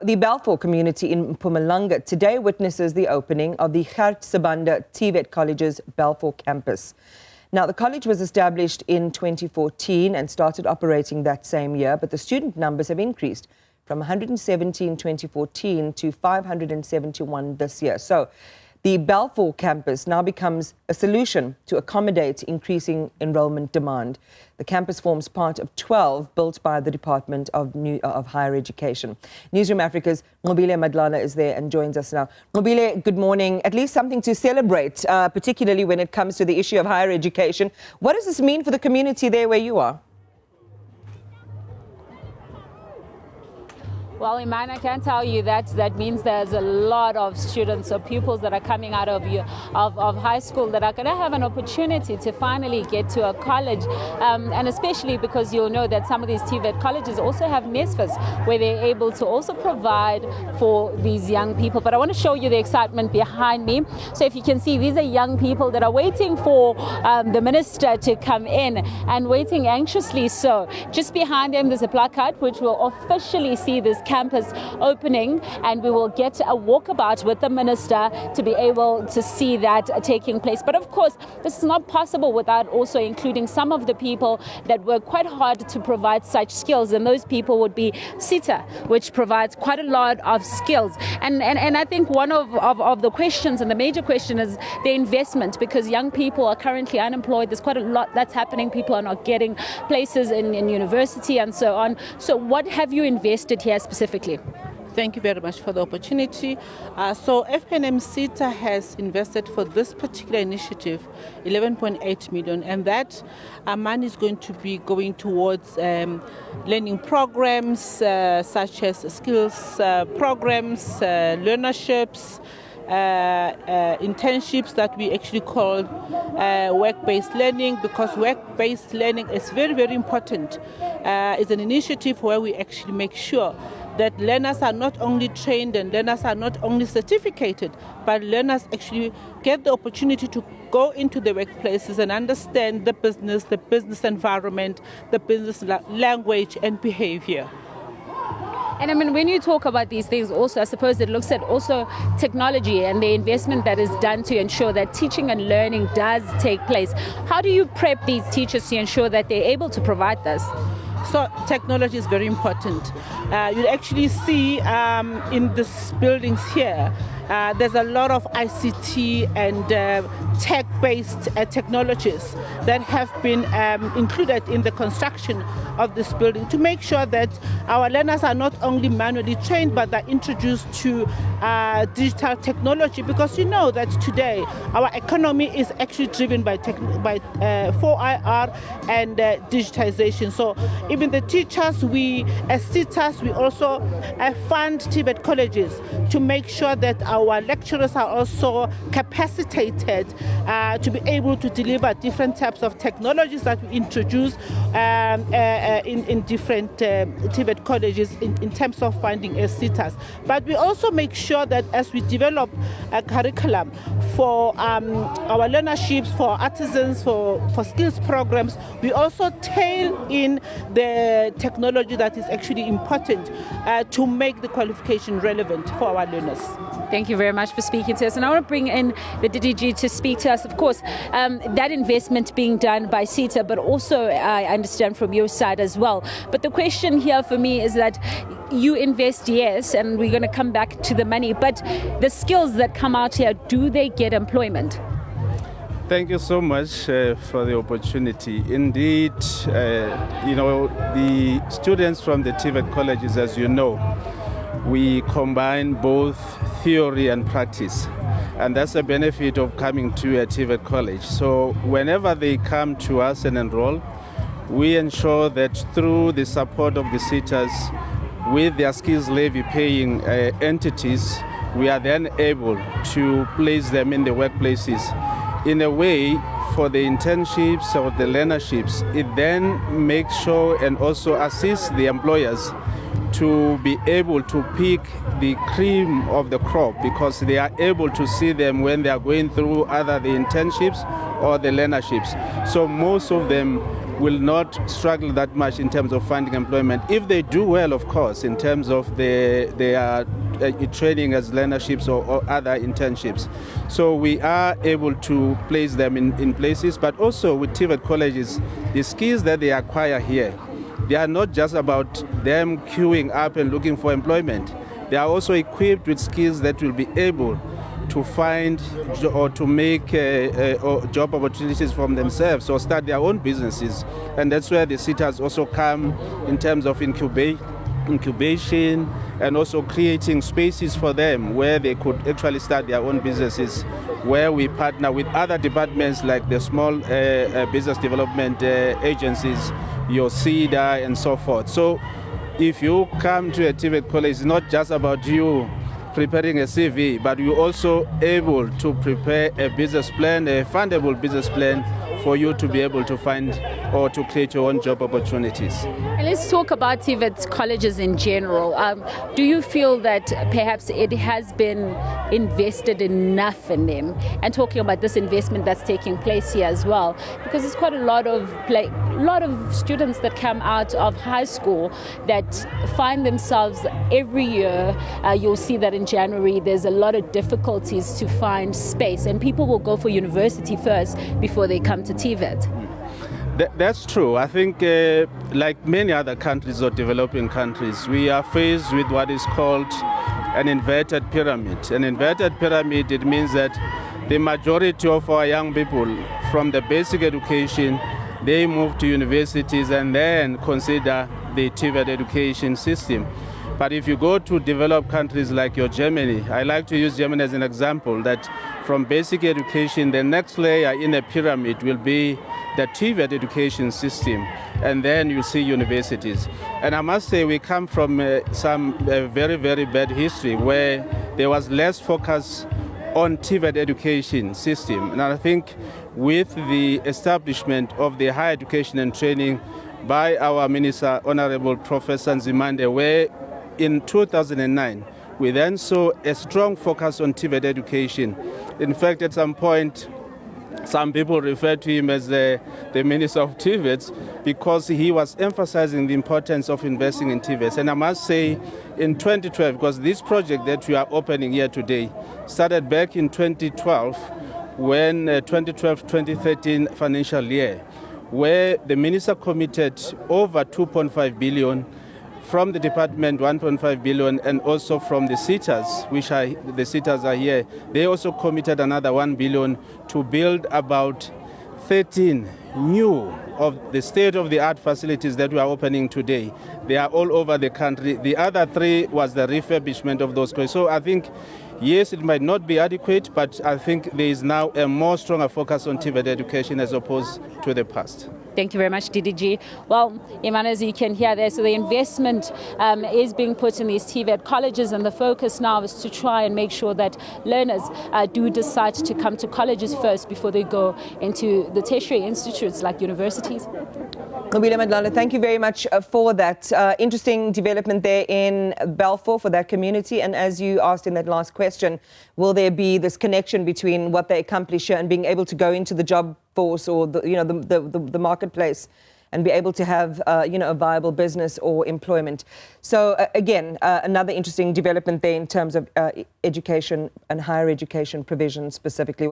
The Balfour community in Mpumalanga today witnesses the opening of the Gert Sibanda Tvet College's Balfour campus. Now, the college was established in 2014 and started operating that same year, but the student numbers have increased from 170 in 2014 to 571 this year. So, the Balfour campus now becomes a solution to accommodate increasing enrollment demand. The campus forms part of 12 built by the Department of Higher Education. Newzroom Afrika's Nqobile Madlala is there and joins us now. Nqobile, good morning. At least something to celebrate, particularly when it comes to the issue of higher education. What does this mean for the community there where you are? Well, Iman, I can tell you that means there's a lot of students or pupils that are coming out of high school that are going to have an opportunity to finally get to a college, and especially because you'll know that some of these Tvet colleges also have NSFAs where they're able to also provide for these young people. But I want to show you the excitement behind me. So if you can see, these are young people that are waiting for the minister to come in and waiting anxiously. So just behind them, there's a placard which will officially see this campus opening, and we will get a walkabout with the minister to be able to see that taking place. But of course, this is not possible without also including some of the people that work quite hard to provide such skills, and those people would be SETA, which provides quite a lot of skills. And I think one of the questions, and the major question, is the investment, because young people are currently unemployed. There's quite a lot that's happening. People are not getting places in university and so on. So what have you invested here specifically? Thank you very much for the opportunity. So FNM SETA has invested for this particular initiative 11.8 million, and that money is going to be going towards learning programs such as skills programs, learnerships, internships that we actually call work-based learning, because work-based learning is very, very important. It's an initiative where we actually make sure that learners are not only trained and learners are not only certificated, but learners actually get the opportunity to go into the workplaces and understand the business environment, the business language and behavior. And I mean, when you talk about these things also, I suppose it looks at also technology and the investment that is done to ensure that teaching and learning does take place. How do you prep these teachers to ensure that they're able to provide this? So technology is very important. You actually see in these buildings here, there's a lot of ICT and tech-based technologies that have been included in the construction of this building to make sure that our learners are not only manually trained, but they're introduced to digital technology, because you know that today our economy is actually driven by 4IR and digitization. So even the teachers, we as SETAs, we also fund Tvet colleges to make sure that our lecturers are also capacitated to be able to deliver different types of technologies that we introduce in different Tvet colleges in terms of funding as SETAs. But we also make sure that as we develop a curriculum for our learnerships, for artisans, for skills programs, we also tail in the technology that is actually important to make the qualification relevant for our learners. Thank you very much for speaking to us. And I want to bring in the DDG to speak to us. Of course, that investment being done by SETA, but also I understand from your side as well. But the question here for me is that you invest, yes, and we're going to come back to the money, but the skills that come out here, do they get employment? Thank you so much for the opportunity. Indeed, you know, the students from the Tvet colleges, as you know, we combine both theory and practice, and that's the benefit of coming to a Tvet college. So whenever they come to us and enroll, we ensure that through the support of the SETAs with their skills levy paying entities, we are then able to place them in the workplaces. In a way, for the internships or the learnerships, it then makes sure and also assists the employers to be able to pick the cream of the crop, because they are able to see them when they are going through either the internships or the learnerships. So most of them will not struggle that much in terms of finding employment if they do well, of course, in terms of their training as learnerships or other internships. So we are able to place them in places, but also with Tvet colleges, the skills that they acquire here, they are not just about them queuing up and looking for employment. They are also equipped with skills that will be able to find or to make job opportunities from themselves or start their own businesses. And that's where the SETAs also come in terms of incubation and also creating spaces for them where they could actually start their own businesses, where we partner with other departments like the small business development agencies, your CEDA and so forth. So if you come to a Tvet college, it's not just about you preparing a CV, but you're also able to prepare a business plan, a fundable business plan for you to be able to find or to create your own job opportunities. And let's talk about Tvet colleges in general. Do you feel that perhaps it has been invested enough in them? And talking about this investment that's taking place here as well, because there's quite a lot of students that come out of high school that find themselves every year. You'll see that in January there's a lot of difficulties to find space, and people will go for university first before they come to Tvet. That's true. I think like many other countries or developing countries, we are faced with what is called an inverted pyramid. An inverted pyramid, it means that the majority of our young people from the basic education, they move to universities and then consider the Tvet education system. But if you go to developed countries like your Germany, I like to use Germany as an example, that from basic education, the next layer in a pyramid will be the Tvet education system, and then you see universities. And I must say we come from some very, very bad history where there was less focus on Tvet education system. And I think with the establishment of the higher education and training by our Minister, Honorable Professor Sibande, where in 2009, we then saw a strong focus on Tvet education. In fact, at some point, some people refer to him as the Minister of Tvet because he was emphasizing the importance of investing in Tvet. And I must say, in 2012, because this project that we are opening here today started back in 2012, when 2012-2013 financial year, where the minister committed over 2.5 billion from the department, 1.5 billion, and also from the SETAs, which are the SETAs are here. They also committed another 1 billion to build about 13 new of the state-of-the-art facilities that we are opening today. They are all over the country. The other 3 was the refurbishment of those places. So I think, yes, it might not be adequate, but I think there is now a more stronger focus on Tvet education as opposed to the past. Thank you very much, DDG. Well, Iman, as you can hear there, so the investment is being put in these Tvet colleges, and the focus now is to try and make sure that learners do decide to come to colleges first before they go into the tertiary institutes like universities. Nqobile Madlala, thank you very much for that. Interesting development there in Balfour for that community. And as you asked in that last question, will there be this connection between what they accomplish here and being able to go into the job force or the marketplace and be able to have a viable business or employment? So again, another interesting development there in terms of education and higher education provision specifically.